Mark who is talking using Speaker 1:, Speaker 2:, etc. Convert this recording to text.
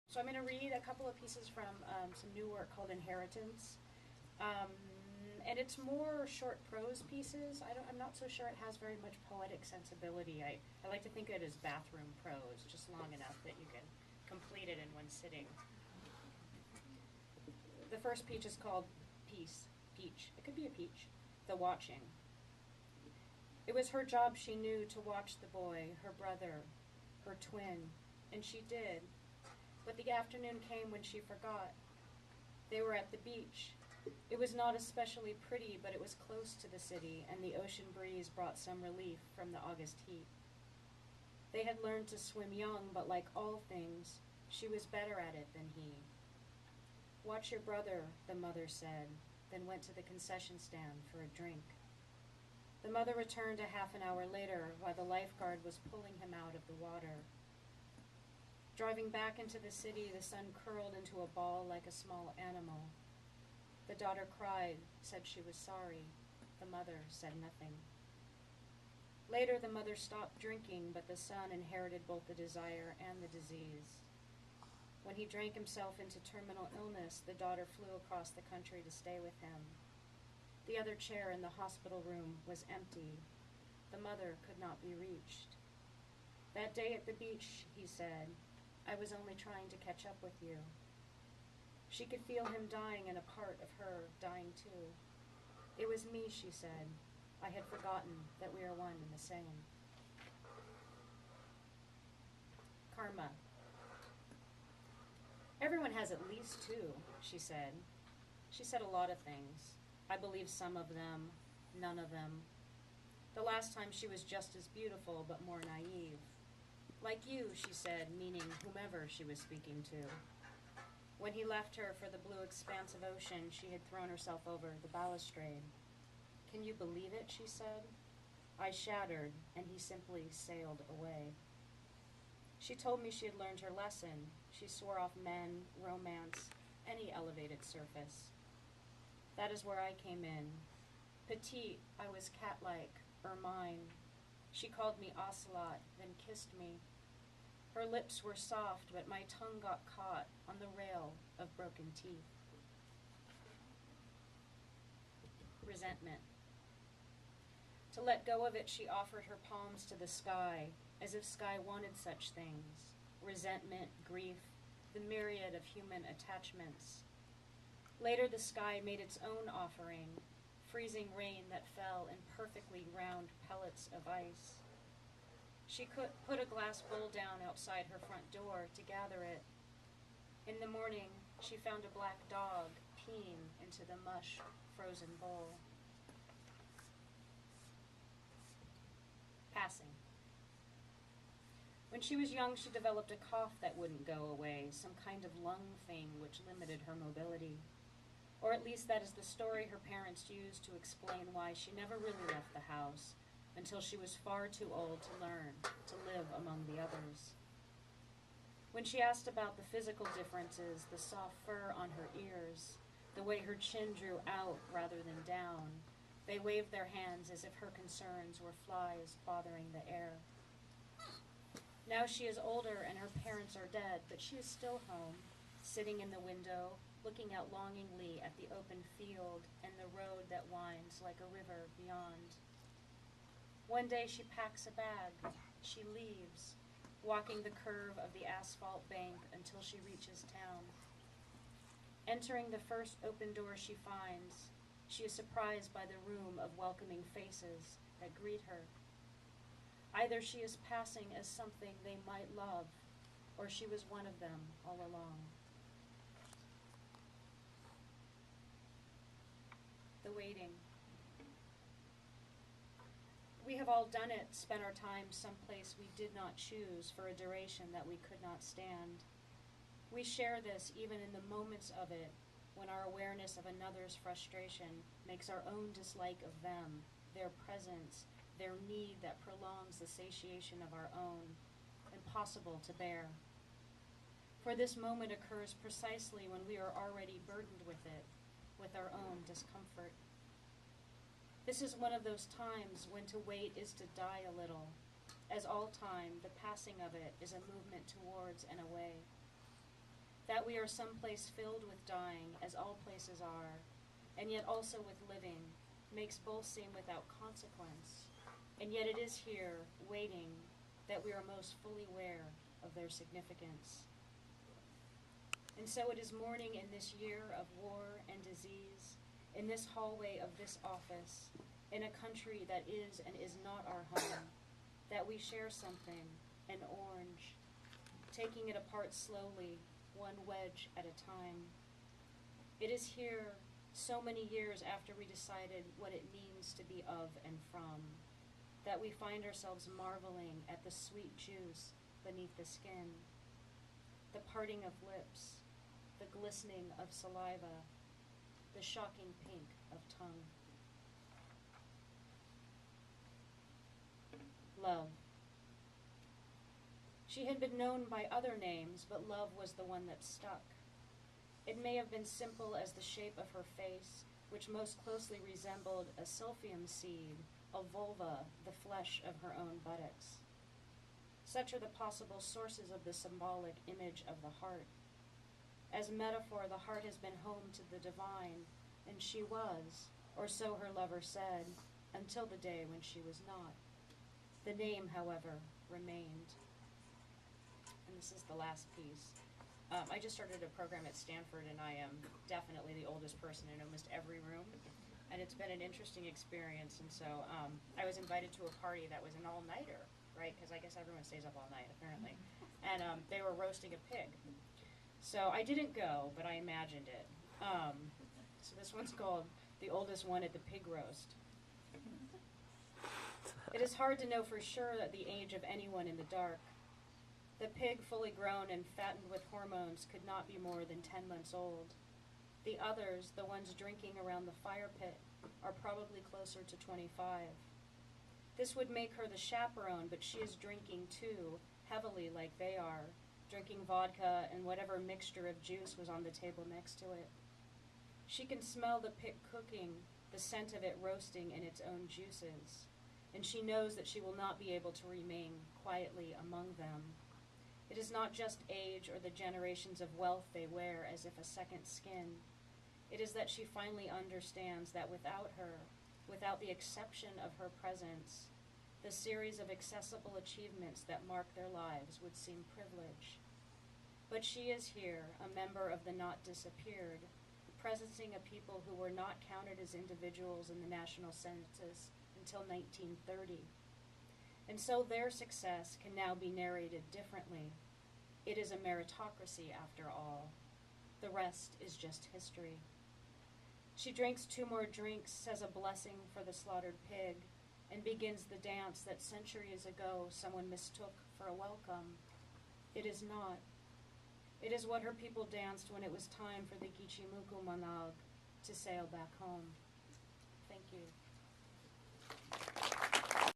Speaker 1: So I'm going to read a couple of pieces from some new work called Inheritance. And it's more short prose pieces. I'm not so sure it has very much poetic sensibility. I like to think of it as bathroom prose, just long enough that you can complete it in one sitting. The first peach is called Peace. Peach. It could be a peach. The watching. It was her job, she knew, to watch the boy, her brother, her twin, and she did. But the afternoon came when she forgot. They were at the beach. It was not especially pretty, but it was close to the city, and the ocean breeze brought some relief from the August heat. They had learned to swim young, but like all things, she was better at it than he. Watch your brother, the mother said, then went to the concession stand for a drink. The mother returned a half an hour later while the lifeguard was pulling him out of the water. Driving back into the city, the sun curled into a ball like a small animal. The daughter cried, said she was sorry. The mother said nothing. Later, the mother stopped drinking, but the son inherited both the desire and the disease. When he drank himself into terminal illness, the daughter flew across the country to stay with him. The other chair in the hospital room was empty. The mother could not be reached. That day at the beach, he said, I was only trying to catch up with you. She could feel him dying and a part of her dying too. It was me, she said. I had forgotten that we are one and the same. Karma. Everyone has at least two, she said. She said a lot of things. I believe some of them, none of them. The last time she was just as beautiful, but more naive. Like you, she said, meaning whomever she was speaking to. When he left her for the blue expanse of ocean, she had thrown herself over the balustrade. Can you believe it, she said. I shattered, and he simply sailed away. She told me she had learned her lesson. She swore off men, romance, any elevated surface. That is where I came in. Petite, I was cat-like, ermine. She called me ocelot, then kissed me. Her lips were soft, but my tongue got caught on the rail of broken teeth. Resentment. To let go of it, she offered her palms to the sky, as if sky wanted such things. Resentment, grief, the myriad of human attachments. Later, the sky made its own offering, freezing rain that fell in perfectly round pellets of ice. She put a glass bowl down outside her front door to gather it. In the morning, she found a black dog peeing into the mush frozen bowl. Passing. When she was young, she developed a cough that wouldn't go away, some kind of lung thing which limited her mobility. Or at least that is the story her parents used to explain why she never really left the house until she was far too old to learn to live among the others. When she asked about the physical differences, the soft fur on her ears, the way her chin drew out rather than down, they waved their hands as if her concerns were flies bothering the air. Now she is older and her parents are dead, but she is still home, sitting in the window, looking out longingly at the open field and the road that winds like a river beyond. One day she packs a bag. She leaves, walking the curve of the asphalt bank until she reaches town. Entering the first open door she finds, she is surprised by the room of welcoming faces that greet her. Either she is passing as something they might love, or she was one of them all along. The waiting. We have all done it, spent our time someplace we did not choose for a duration that we could not stand. We share this even in the moments of it, when our awareness of another's frustration makes our own dislike of them, their presence, their need that prolongs the satiation of our own, impossible to bear. For this moment occurs precisely when we are already burdened with it, with our own discomfort. This is one of those times when to wait is to die a little. As all time, the passing of it is a movement towards and away. that we are someplace filled with dying, as all places are, and yet also with living, makes both seem without consequence, and yet it is here, waiting, that we are most fully aware of their significance. And so it is morning in this year of war and disease, in this hallway of this office, in a country that is and is not our home, that we share something, an orange, taking it apart slowly, one wedge at a time. It is here, so many years after we decided what it means to be of and from, that we find ourselves marveling at the sweet juice beneath the skin, the parting of lips, the glistening of saliva, the shocking pink of tongue. Love. She had been known by other names, but love was the one that stuck. It may have been simple as the shape of her face, which most closely resembled a silphium seed, a vulva, the flesh of her own buttocks. Such are the possible sources of the symbolic image of the heart. As metaphor, the heart has been home to the divine, and she was, or so her lover said, until the day when she was not. The name, however, remained. And this is the last piece. I just started a program at Stanford, and I am definitely the oldest person in almost every room. And it's been an interesting experience. And so I was invited to a party that was an all-nighter, right? Because I guess everyone stays up all night, apparently. And they were roasting a pig. So I didn't go, but I imagined it. So this one's called The Oldest One at the Pig Roast. It is hard to know for sure that the age of anyone in the dark. The pig, fully grown and fattened with hormones, could not be more than 10 months old. The others, the ones drinking around the fire pit, are probably closer to 25. This would make her the chaperone, but she is drinking too, heavily like they are, drinking vodka and whatever mixture of juice was on the table next to it. She can smell the pig cooking, the scent of it roasting in its own juices, and she knows that she will not be able to remain quietly among them. It is not just age or the generations of wealth they wear as if a second skin. It is that she finally understands that without her, without the exception of her presence, the series of accessible achievements that mark their lives would seem privilege. But she is here, a member of the not disappeared, presencing a people who were not counted as individuals in the national census until 1930. And so their success can now be narrated differently. It is a meritocracy after all. The rest is just history. She drinks 2 more drinks, says a blessing for the slaughtered pig, and begins the dance that centuries ago someone mistook for a welcome. It is not. It is what her people danced when it was time for the Gichimuku Manag to sail back home. Thank you.